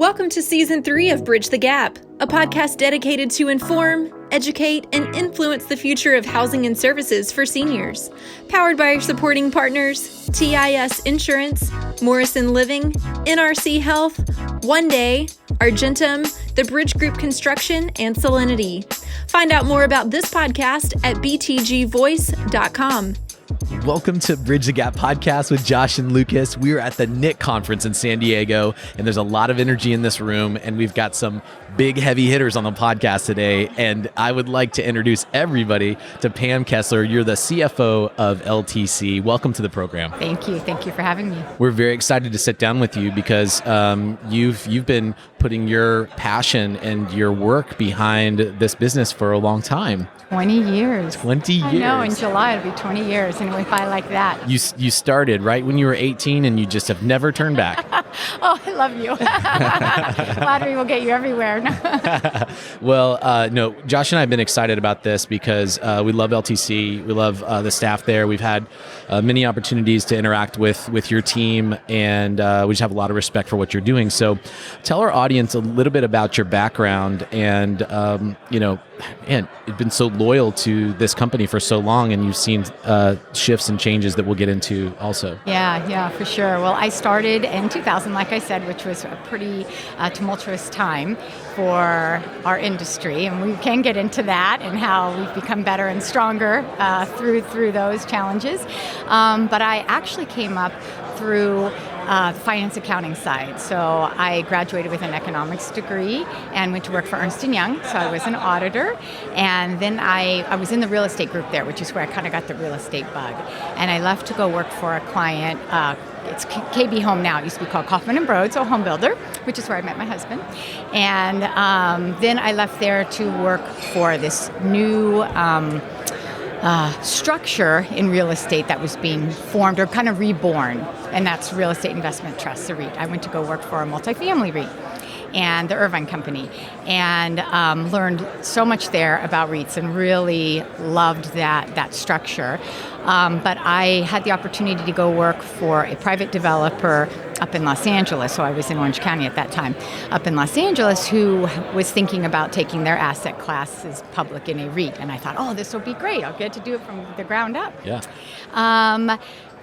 Welcome to Season 3 of Bridge the Gap, a podcast dedicated to inform, educate, and influence the future of housing and services for seniors. Powered by our supporting partners, TIS Insurance, Morrison Living, NRC Health, OneDay, Argentum, the Bridge Group Construction, and Solinity. Find out more about this podcast at btgvoice.com. Welcome to Bridge the Gap podcast with Josh and Lucas. We are at the NIC conference in San Diego, and there's a lot of energy in this room, and we've got some big heavy hitters on the podcast today. And I would like to introduce everybody to Pam Kessler. You're the CFO of LTC. Welcome to the program. Thank you. Thank you for having me. We're very excited to sit down with you because you've been putting your passion and your work behind this business for a long time. 20 years. 20 years. I know, in July it'll be 20 years, and it went by like that. You started right when you were 18, and you just have never turned back. Oh, I love you. Flattery will get you everywhere. Well, no, Josh and I have been excited about this because we love LTC. We love the staff there. We've had many opportunities to interact with your team, and we just have a lot of respect for what you're doing. So tell our audience a little bit about your background and, man, you've been so loyal to this company for so long, and you've seen shifts and changes that we'll get into also. Yeah, for sure. Well, I started in 2000, like I said, which was a pretty tumultuous time for our industry, and we can get into that and how we've become better and stronger through those challenges. But I actually came up through the finance accounting side. So I graduated with an economics degree and went to work for Ernst & Young. So I was an auditor. And then I was in the real estate group there, which is where I kind of got the real estate bug. And I left to go work for a client. It's KB Home now. It used to be called Kaufman & Broad, so a home builder, which is where I met my husband. And then I left there to work for this new structure in real estate that was being formed or kind of reborn, and that's Real Estate Investment Trust, the REIT. I went to go work for a multifamily REIT and the Irvine Company, and learned so much there about REITs and really loved that structure. But I had the opportunity to go work for a private developer up in Los Angeles, so I was in Orange County at that time, up in Los Angeles, who was thinking about taking their asset classes public in a REIT. And I thought, oh, this will be great. I'll get to do it from the ground up. Yeah.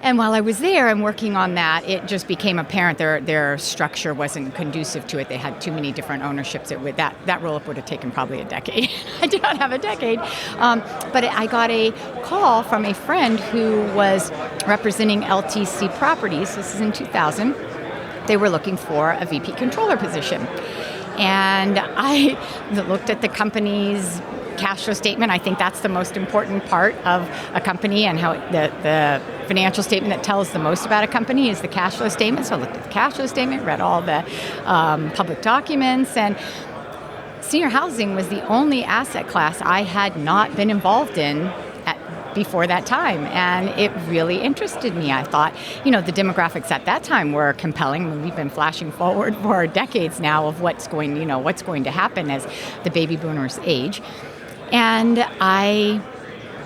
And while I was there and working on that, it just became apparent their structure wasn't conducive to it. They had too many different ownerships. That roll-up would have taken probably a decade. I did not have a decade. But I got a call from a friend who was representing LTC Properties. This is in 2000. They were looking for a VP controller position. And I looked at the company's cash flow statement. I think that's the most important part of a company, and how the financial statement that tells the most about a company is the cash flow statement. So I looked at the cash flow statement, read all the public documents, and senior housing was the only asset class I had not been involved in before that time, and it really interested me. I thought, the demographics at that time were compelling. We've been flashing forward for decades now of what's going to happen as the baby boomers age. And I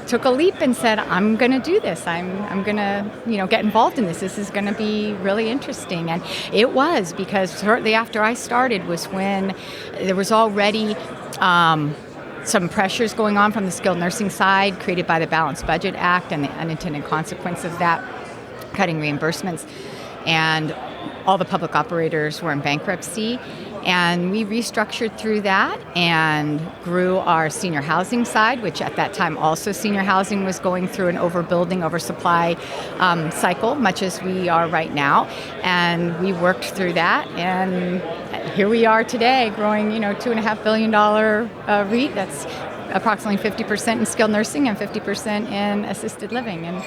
took a leap and said, I'm going to do this. I'm going to, get involved in this. This is going to be really interesting. And it was, because shortly after I started was when there was already some pressures going on from the skilled nursing side created by the Balanced Budget Act and the unintended consequence of that, cutting reimbursements. And all the public operators were in bankruptcy. And we restructured through that and grew our senior housing side, which at that time also senior housing was going through an overbuilding, oversupply cycle, much as we are right now. And we worked through that, and here we are today, growing, $2.5 billion REIT. That's approximately 50% in skilled nursing and 50% in assisted living. And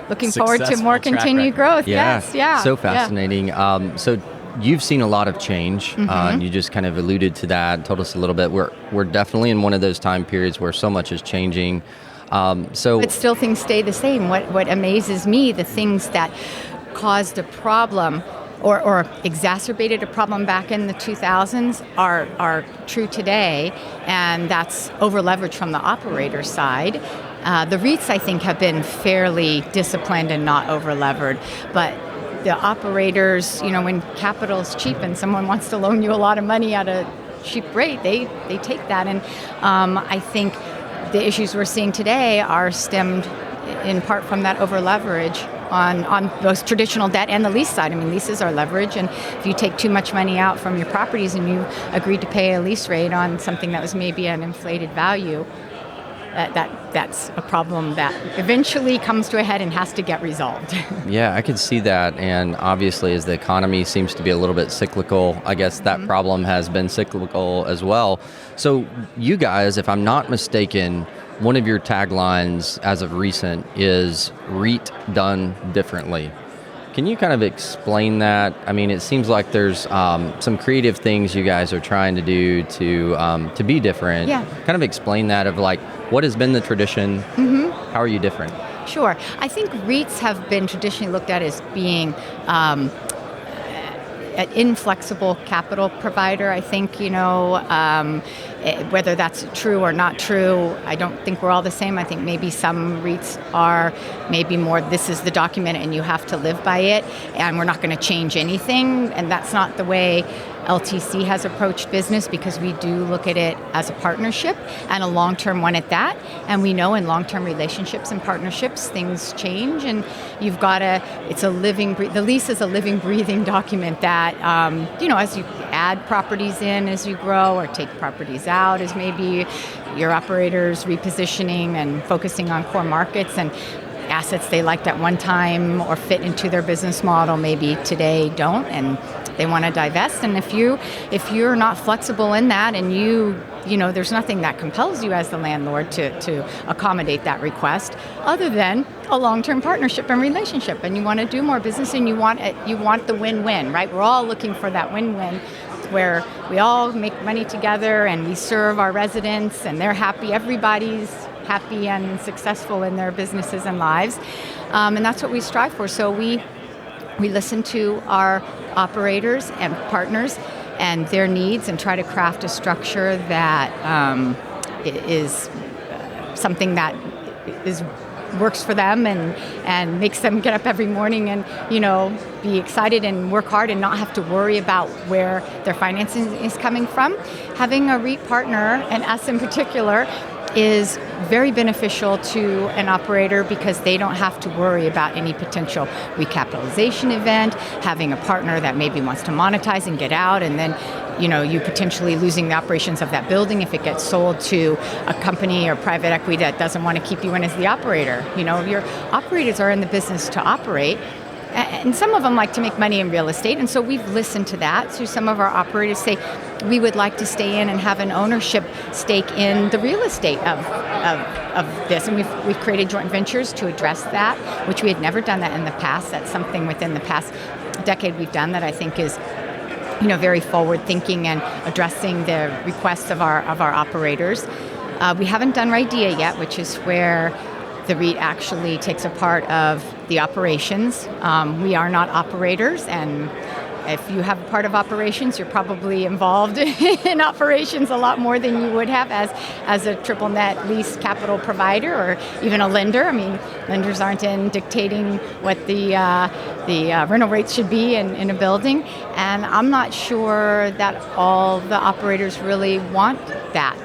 looking forward to more continued growth. Yeah. Yes, yeah. So fascinating. Yeah. So you've seen a lot of change. Mm-hmm. You just kind of alluded to that, told us a little bit. We're definitely in one of those time periods where so much is changing. But still things stay the same. What amazes me, the things that caused a problem or exacerbated a problem back in the 2000s are true today, and that's over-leverage from the operator side. The REITs, I think, have been fairly disciplined and not over-levered, but the operators, when capital's cheap and someone wants to loan you a lot of money at a cheap rate, they take that. And I think the issues we're seeing today are stemmed in part from that over leverage on those traditional debt and the lease side. I mean, leases are leverage, and if you take too much money out from your properties and you agreed to pay a lease rate on something that was maybe an inflated value, that's a problem that eventually comes to a head and has to get resolved. Yeah, I could see that. And obviously, as the economy seems to be a little bit cyclical, I guess that problem has been cyclical as well. So you guys, if I'm not mistaken, one of your taglines as of recent is REIT done differently. Can you kind of explain that? I mean, it seems like there's some creative things you guys are trying to do to be different. Yeah. Kind of explain that of like, what has been the tradition? How are you different? Sure. I think REITs have been traditionally looked at as being an inflexible capital provider. I think, whether that's true or not true, I don't think we're all the same. I think maybe some REITs are maybe more, this is the document and you have to live by it, and we're not going to change anything. And that's not the way LTC has approached business, because we do look at it as a partnership, and a long-term one at that. And we know in long-term relationships and partnerships, things change, and you've got the lease is a living, breathing document that, as you add properties in as you grow, or take properties out as maybe your operators repositioning and focusing on core markets and assets they liked at one time or fit into their business model, maybe today don't, and they want to divest. And if you're not flexible in that, and there's nothing that compels you as the landlord to accommodate that request, other than a long-term partnership and relationship, and you want to do more business, and you want the win-win, right? We're all looking for that win-win, where we all make money together and we serve our residents and they're happy. Everybody's happy and successful in their businesses and lives, and that's what we strive for. So we listen to our operators and partners and their needs, and try to craft a structure that is something that works for them and makes them get up every morning and be excited and work hard and not have to worry about where their financing is coming from. Having a REIT partner, and us in particular, is very beneficial to an operator, because they don't have to worry about any potential recapitalization event, having a partner that maybe wants to monetize and get out, and then you potentially losing the operations of that building if it gets sold to a company or private equity that doesn't want to keep you in as the operator. Your operators are in the business to operate, and some of them like to make money in real estate, and so we've listened to that. So some of our operators say, we would like to stay in and have an ownership stake in the real estate of this, and we've created joint ventures to address that, which we had never done that in the past. That's something within the past decade we've done that I think is very forward thinking and addressing the requests of our operators. We haven't done RIDEA yet, which is where the REIT actually takes a part of the operations. We are not operators, and if you have a part of operations, you're probably involved in operations a lot more than you would have as a triple net lease capital provider, or even a lender. I mean, lenders aren't in dictating what the rental rates should be in a building, and I'm not sure that all the operators really want that.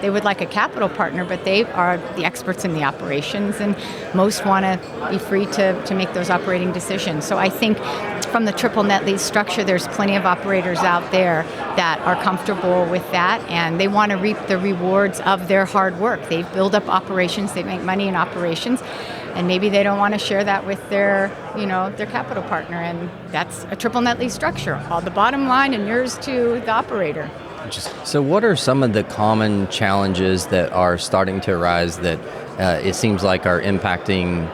They would like a capital partner, but they are the experts in the operations, and most want to be free to make those operating decisions. So I think from the triple net lease structure, there's plenty of operators out there that are comfortable with that, and they want to reap the rewards of their hard work. They build up operations, they make money in operations, and maybe they don't want to share that with their capital partner, and that's a triple net lease structure. All the bottom line and yours to the operator. So what are some of the common challenges that are starting to arise that it seems like are impacting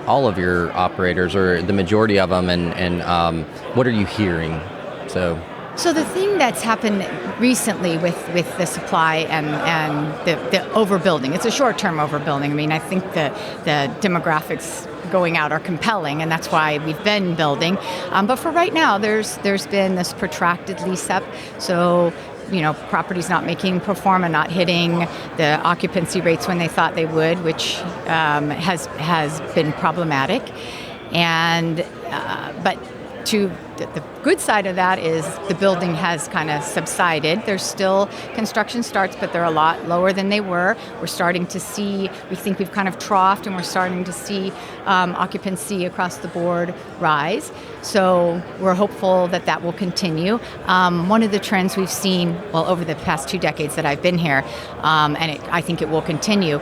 all of your operators, or the majority of them, and what are you hearing? So the thing that's happened recently with the supply and the overbuilding, it's a short-term overbuilding. I mean, I think the demographics going out are compelling, and that's why we've been building. But for right now, there's been this protracted lease-up. So properties not perform and not hitting the occupancy rates when they thought they would, which has been problematic. And but to the good side of that is the building has kind of subsided. There's still construction starts, but they're a lot lower than they were. We're starting to see, we think we've kind of troughed, and we're starting to see occupancy across the board rise. So we're hopeful that that will continue. One of the trends we've seen, well, over the past 2 decades that I've been here, I think it will continue,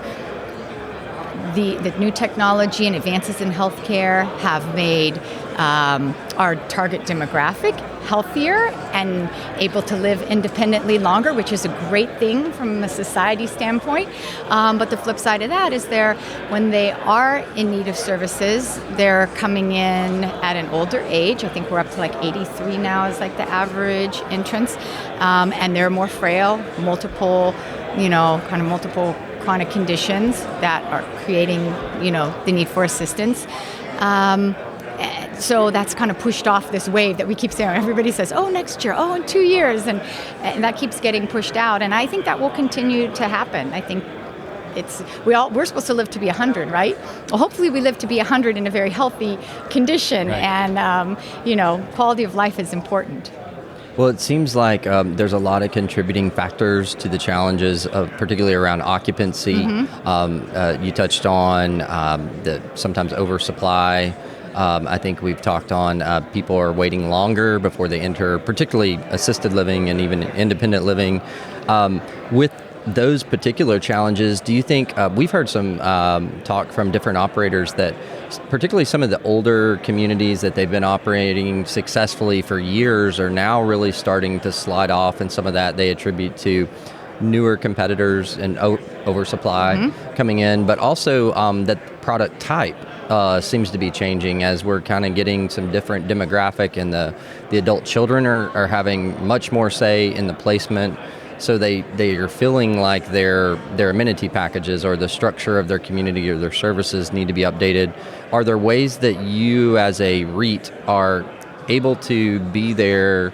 the new technology and advances in healthcare have made our target demographic healthier and able to live independently longer, which is a great thing from a society standpoint. But the flip side of that is when they are in need of services, they're coming in at an older age. I think we're up to like 83 now is like the average entrance. And they're more frail, multiple chronic conditions that are creating, the need for assistance. So that's kind of pushed off this wave that we keep saying. Everybody says, oh, next year, oh, in 2 years. And that keeps getting pushed out. And I think that will continue to happen. I think we're supposed to live to be 100, right? Well, hopefully we live to be 100 in a very healthy condition. Right. And, quality of life is important. Well, it seems like there's a lot of contributing factors to the challenges, particularly around occupancy. Mm-hmm. You touched on the sometimes oversupply. I think we've talked on people are waiting longer before they enter, particularly assisted living and even independent living. With those particular challenges, do you think, we've heard some talk from different operators that particularly some of the older communities that they've been operating successfully for years are now really starting to slide off, and some of that they attribute to newer competitors and oversupply coming in, but also that product type seems to be changing as we're kind of getting some different demographic, and the adult children are having much more say in the placement. So they are feeling like their amenity packages or the structure of their community or their services need to be updated. Are there ways that you as a REIT are able to be there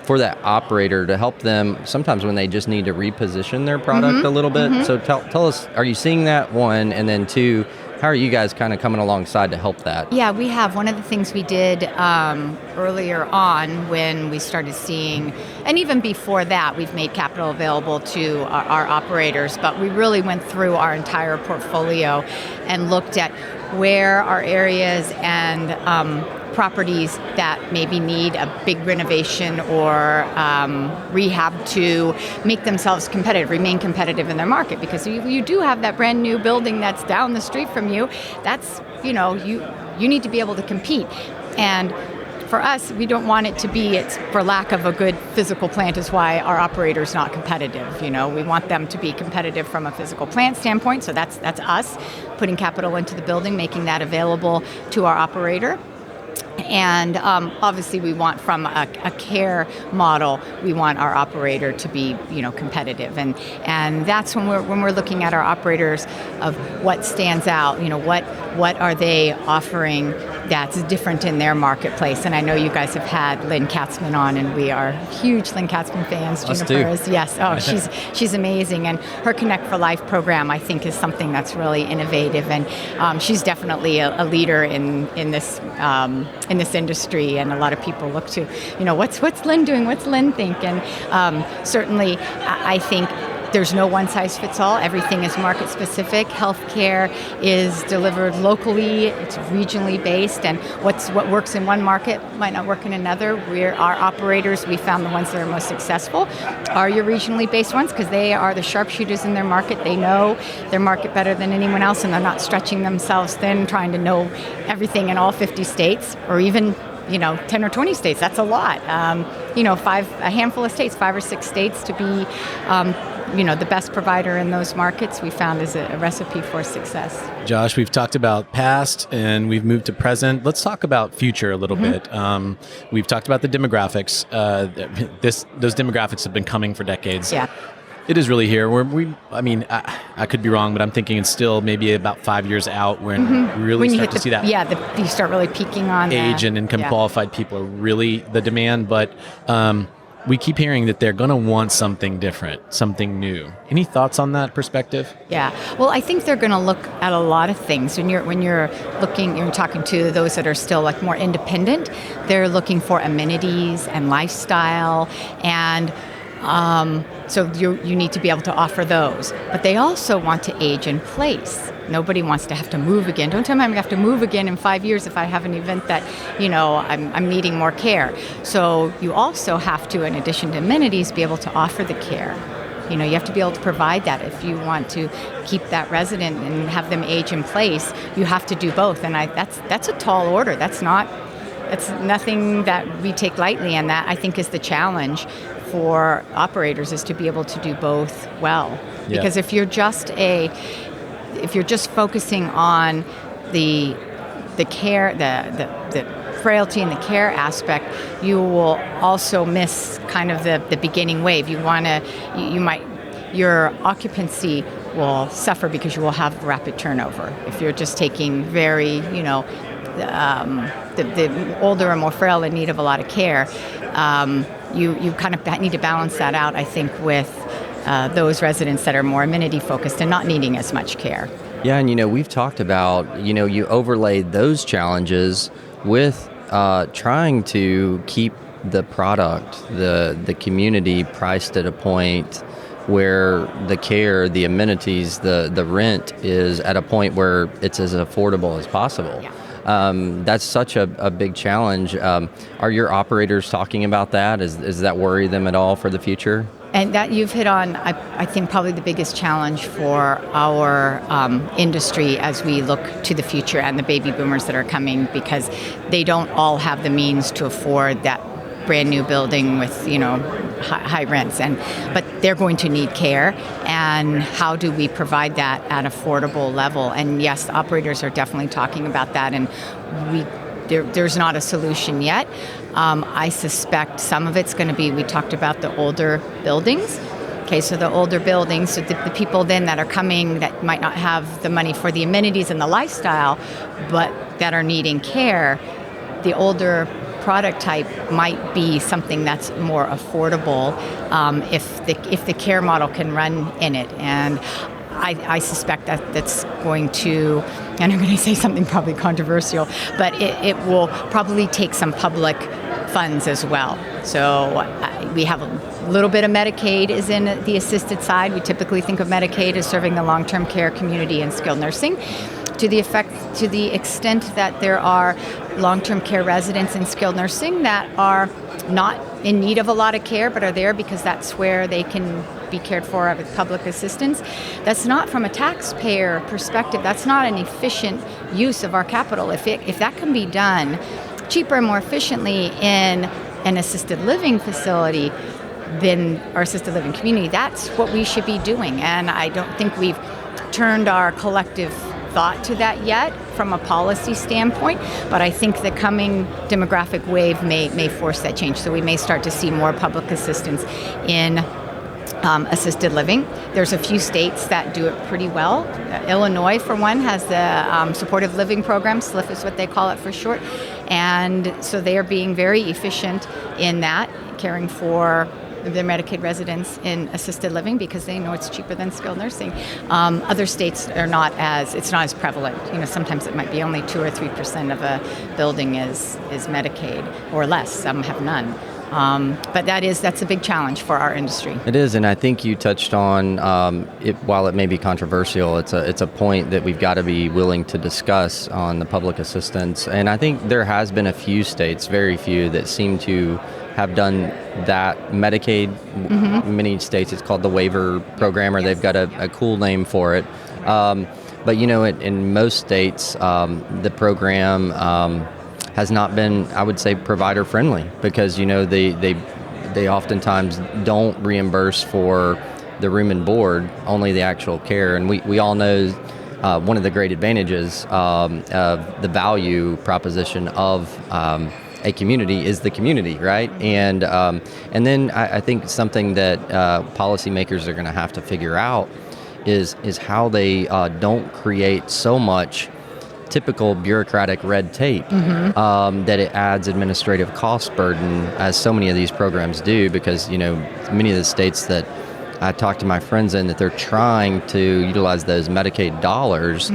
for that operator to help them sometimes when they just need to reposition their product a little bit? So tell us, are you seeing that, one? And then two, how are you guys kind of coming alongside to help that? Yeah, we have. One of the things we did earlier on when we started seeing, and even before that, we've made capital available to our operators, but we really went through our entire portfolio and looked at where our areas and properties that maybe need a big renovation or rehab to make themselves competitive, remain competitive in their market. Because you do have that brand new building that's down the street from you, that's, you need to be able to compete. And for us, we don't want it to be, it's for lack of a good physical plant is why our operator's not competitive. We want them to be competitive from a physical plant standpoint. So that's us putting capital into the building, making that available to our operator. And obviously we want from a care model, we want our operator to be, competitive. And that's when we're looking at our operators of what stands out, what are they offering that's different in their marketplace. And I know you guys have had Lynn Katzman on, and we are huge Lynn Katzman fans. Juniper is, yes. Oh, she's amazing. And her Connect for Life program, I think, is something that's really innovative. And she's definitely a leader in this industry. And a lot of people look to, what's Lynn doing? What's Lynn think? And certainly, I think there's no one size fits all. Everything is market specific. Healthcare is delivered locally. It's regionally based, and what works in one market might not work in another. Our operators, we found the ones that are most successful are your regionally based ones, because they are the sharpshooters in their market. They know their market better than anyone else, and they're not stretching themselves thin trying to know everything in all 50 states or even 10 or 20 states. That's a lot. A handful of states, 5 or 6 states to be the best provider in those markets, we found is a recipe for success. Josh, we've talked about past and we've moved to present. Let's talk about future a little bit. We've talked about the demographics. Those demographics have been coming for decades. Yeah. It is really here. I could be wrong, but I'm thinking it's still maybe about 5 years out when we really start to see that. Yeah, you start really peaking on age and income qualified people are really the demand. But we keep hearing that they're going to want something different, something new. Any thoughts on that perspective? Yeah. Well, I think they're going to look at a lot of things. When you're talking to those that are still like more independent, they're looking for amenities and lifestyle, and so you need to be able to offer those. But they also want to age in place. Nobody wants to have to move again. Don't tell me I'm going to have to move again in 5 years if I have an event that, I'm needing more care. So you also have to, in addition to amenities, be able to offer the care. You have to be able to provide that. If you want to keep that resident and have them age in place, you have to do both. And that's a tall order. That's nothing that we take lightly, and that I think is the challenge for operators, is to be able to do both well. Yeah. Because if you're just focusing on the care, the frailty and the care aspect, you will also miss kind of the beginning wave. Your occupancy will suffer because you will have rapid turnover. If you're just taking very, the older and more frail in need of a lot of care, you kind of need to balance that out, I think, with those residents that are more amenity focused and not needing as much care. Yeah, and we've talked about, you overlaid those challenges with trying to keep the product, the community priced at a point where the care, the amenities, the rent is at a point where it's as affordable as possible. Yeah. That's such a big challenge. Are your operators talking about that? Does that worry them at all for the future? And that you've hit on, I think, probably the biggest challenge for our industry as we look to the future and the baby boomers that are coming, because they don't all have the means to afford that brand new building with high rents, but they're going to need care, and how do we provide that at affordable level? And yes, the operators are definitely talking about that, and there's not a solution yet. I suspect some of it's going to be, we talked about the older buildings. Okay, so the older buildings, so the people then that are coming that might not have the money for the amenities and the lifestyle, but that are needing care, the older product type might be something that's more affordable if the care model can run in it. And I suspect that's going to, and I'm going to say something probably controversial, but it will probably take some public funds as well. So we have a little bit of Medicaid is in the assisted side. We typically think of Medicaid as serving the long-term care community and skilled nursing. To the extent that there are long-term care residents in skilled nursing that are not in need of a lot of care, but are there because that's where they can be cared for with public assistance. That's not, from a taxpayer perspective, that's not an efficient use of our capital. If that can be done cheaper and more efficiently in an assisted living facility than our assisted living community, that's what we should be doing. And I don't think we've turned our collective thought to that yet from a policy standpoint, but I think the coming demographic wave may force that change. So we may start to see more public assistance in assisted living. There's a few states that do it pretty well. Illinois, for one, has the supportive living program. SLIF is what they call it for short. And so they are being very efficient in that, caring for their Medicaid residents in assisted living because they know it's cheaper than skilled nursing. Other states are it's not as prevalent. Sometimes it might be only 2 or 3% of a building is Medicaid or less. Some have none. But that's a big challenge for our industry. It is, and I think you touched on while it may be controversial, it's a point that we've got to be willing to discuss on the public assistance. And I think there has been a few states, very few, that seem to have done that. Medicaid, many states, it's called the waiver program, or they've got a cool name for it. But in most states, the program has not been, I would say, provider friendly, because they oftentimes don't reimburse for the room and board, only the actual care. And we all know one of the great advantages of the value proposition of a community is the community, right? And then I think something that policymakers are going to have to figure out is how they don't create so much typical bureaucratic red tape, that it adds administrative cost burden, as so many of these programs do, because, many of the states that I talk to my friends in, that they're trying to utilize those Medicaid dollars,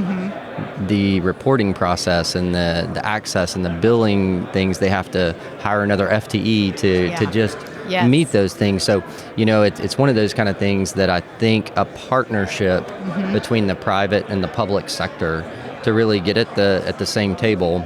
the reporting process and the access and the billing things, they have to hire another FTE to just meet those things. So, it's one of those kind of things that I think a partnership between the private and the public sector to really get at the same table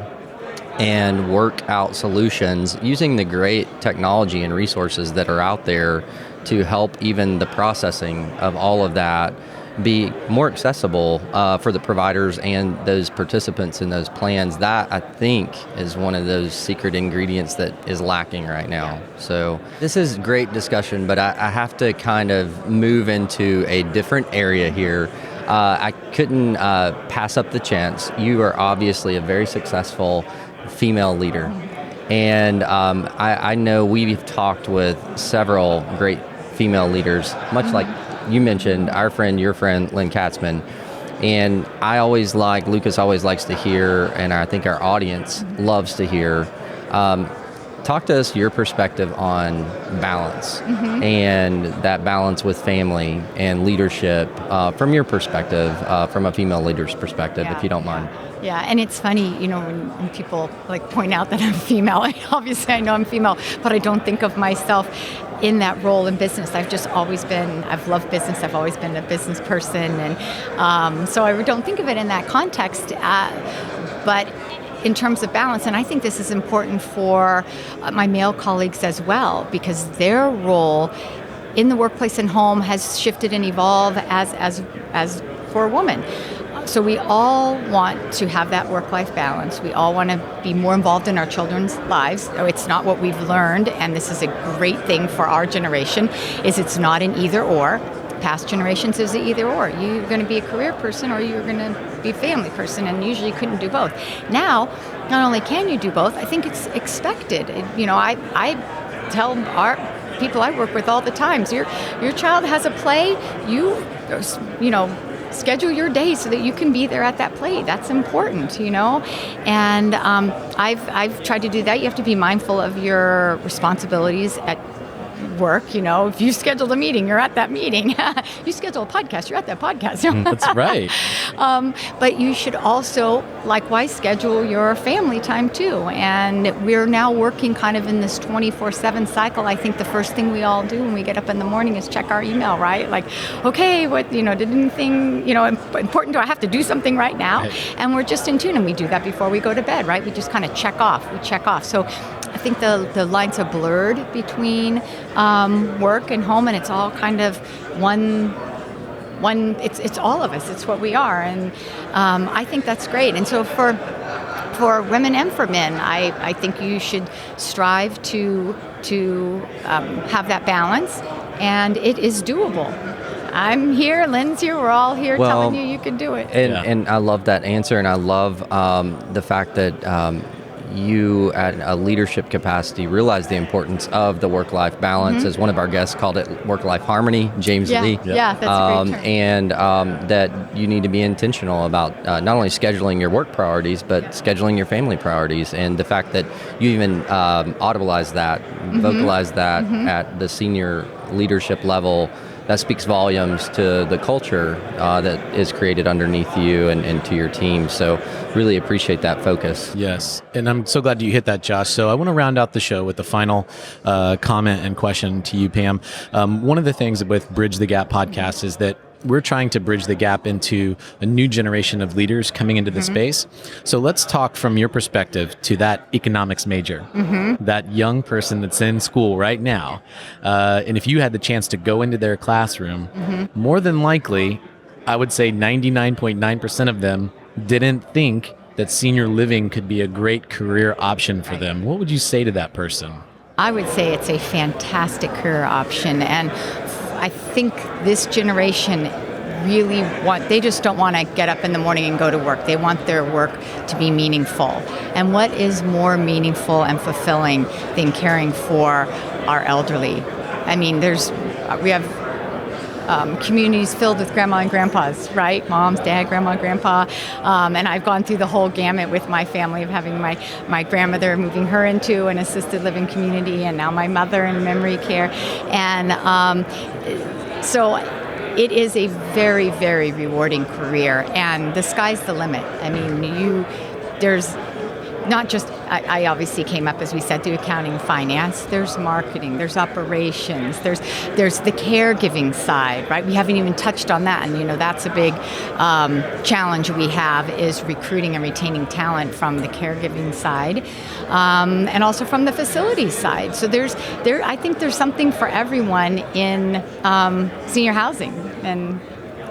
and work out solutions using the great technology and resources that are out there to help even the processing of all of that be more accessible for the providers and those participants in those plans. That, I think, is one of those secret ingredients that is lacking right now. So this is great discussion, but I have to kind of move into a different area here. I couldn't pass up the chance. You are obviously a very successful female leader. And I know we've talked with several great female leaders, much like you mentioned, your friend, Lynn Katzman. And Lucas always likes to hear, and I think our audience loves to hear, talk to us your perspective on balance and that balance with family and leadership from your perspective, from a female leader's perspective, if you don't mind. Yeah, and it's funny, when people point out that I'm female, obviously I know I'm female, but I don't think of myself in that role in business. I've loved business, I've always been a business person, and so I don't think of it in that context, but in terms of balance, and I think this is important for my male colleagues as well, because their role in the workplace and home has shifted and evolved as for a woman. So we all want to have that work-life balance. We all want to be more involved in our children's lives. It's not what we've learned, and this is a great thing for our generation, is it's not an either-or. Past generations is an either-or. You're going to be a career person or you're going to be a family person, and usually you couldn't do both. Now, not only can you do both, I think it's expected. I tell our people I work with all the time, your child has a play, you schedule your day so that you can be there at that play. That's important, And I've tried to do that. You have to be mindful of your responsibilities at work. If you schedule a meeting, you're at that meeting. You schedule a podcast, you're at that podcast. That's right. But you should also likewise schedule your family time too. And we're now working kind of in this 24/7 cycle. I think the first thing we all do when we get up in the morning is check our email, right? Okay, what, did anything, important, do I have to do something right now? Right. And we're just in tune, and we do that before we go to bed, right? We just kind of check off. So I think the lines are blurred between work and home, and it's all kind of one. It's all of us. It's what we are, and I think that's great. And so for women and for men, I think you should strive to have that balance, and it is doable. I'm here, Lynn's here, we're all here telling you can do it. And I love that answer, and I love the fact that you at a leadership capacity realize the importance of the work-life balance. As one of our guests called it, work-life harmony, James Lee. Yeah, that's a great term. And that you need to be intentional about not only scheduling your work priorities, but scheduling your family priorities. And the fact that you even audibilize that, vocalize that at the senior leadership level, that speaks volumes to the culture that is created underneath you and to your team. So really appreciate that focus. Yes, and I'm so glad you hit that, Josh. So I want to round out the show with the final comment and question to you, Pam. One of the things with Bridge the Gap podcast is that we're trying to bridge the gap into a new generation of leaders coming into the space. So let's talk from your perspective to that economics major, that young person that's in school right now. And if you had the chance to go into their classroom, more than likely, I would say 99.9% of them didn't think that senior living could be a great career option for them. What would you say to that person? I would say it's a fantastic career option, and I think this generation they just don't want to get up in the morning and go to work. They want their work to be meaningful. And what is more meaningful and fulfilling than caring for our elderly? I mean, we have communities filled with grandma and grandpas, right? Moms, dad, grandma, grandpa. And I've gone through the whole gamut with my family of having my grandmother, moving her into an assisted living community, and now my mother in memory care. And so it is a very, very rewarding career, and the sky's the limit. I mean, there's not just, I obviously came up, as we said, through accounting and finance. There's marketing, there's operations, there's the caregiving side, right? We haven't even touched on that, and that's a big challenge we have, is recruiting and retaining talent from the caregiving side, and also from the facilities side. So I think there's something for everyone in senior housing, and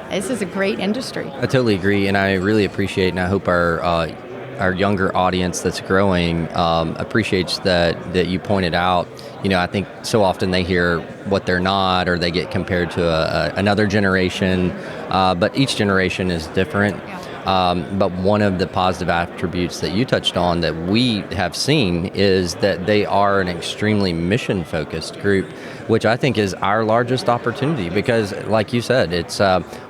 this is a great industry. I totally agree, and I really appreciate, and I hope our younger audience that's growing appreciates that you pointed out. I think so often they hear what they're not, or they get compared to another generation, but each generation is different. But one of the positive attributes that you touched on that we have seen is that they are an extremely mission-focused group, which I think is our largest opportunity, because like you said, it's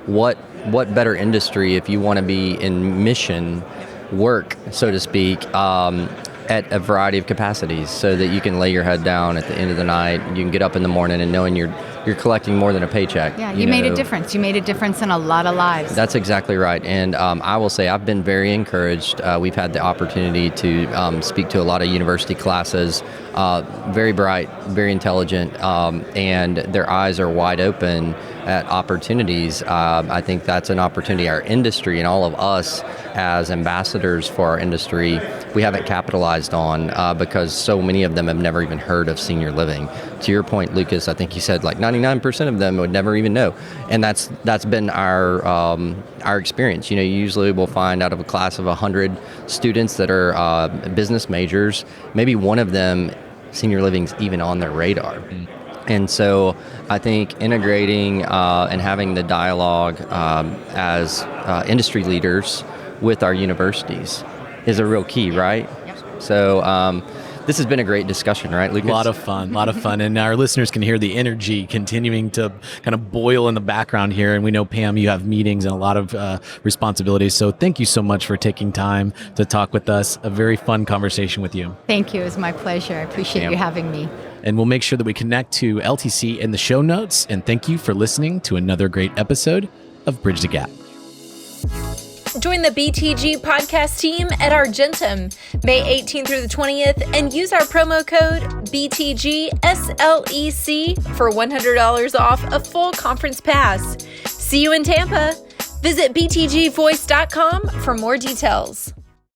what better industry if you want to be in mission work, so to speak, at a variety of capacities, so that you can lay your head down at the end of the night, you can get up in the morning and knowing you're collecting more than a paycheck. Yeah, you made a difference. You made a difference in a lot of lives. That's exactly right. And I will say I've been very encouraged. We've had the opportunity to speak to a lot of university classes, very bright, very intelligent, and their eyes are wide open at opportunities. I think that's an opportunity our industry and all of us as ambassadors for our industry, we haven't capitalized on because so many of them have never even heard of senior living. To your point, Lucas, I think you said like 99% of them would never even know. And that's been our experience. You usually will find out of a class of 100 students that are business majors, maybe one of them, senior living's even on their radar. And so I think integrating and having the dialogue as industry leaders with our universities is a real key, right? Yep. So this has been a great discussion, right, Lucas? A lot of fun. And our listeners can hear the energy continuing to kind of boil in the background here. And we know, Pam, you have meetings and a lot of responsibilities. So thank you so much for taking time to talk with us. A very fun conversation with you. Thank you. It was my pleasure. I appreciate you having me. And we'll make sure that we connect to LTC in the show notes. And thank you for listening to another great episode of Bridge the Gap. Join the BTG podcast team at Argentum May 18th through the 20th and use our promo code BTGSLEC for $100 off a full conference pass. See you in Tampa. Visit btgvoice.com for more details.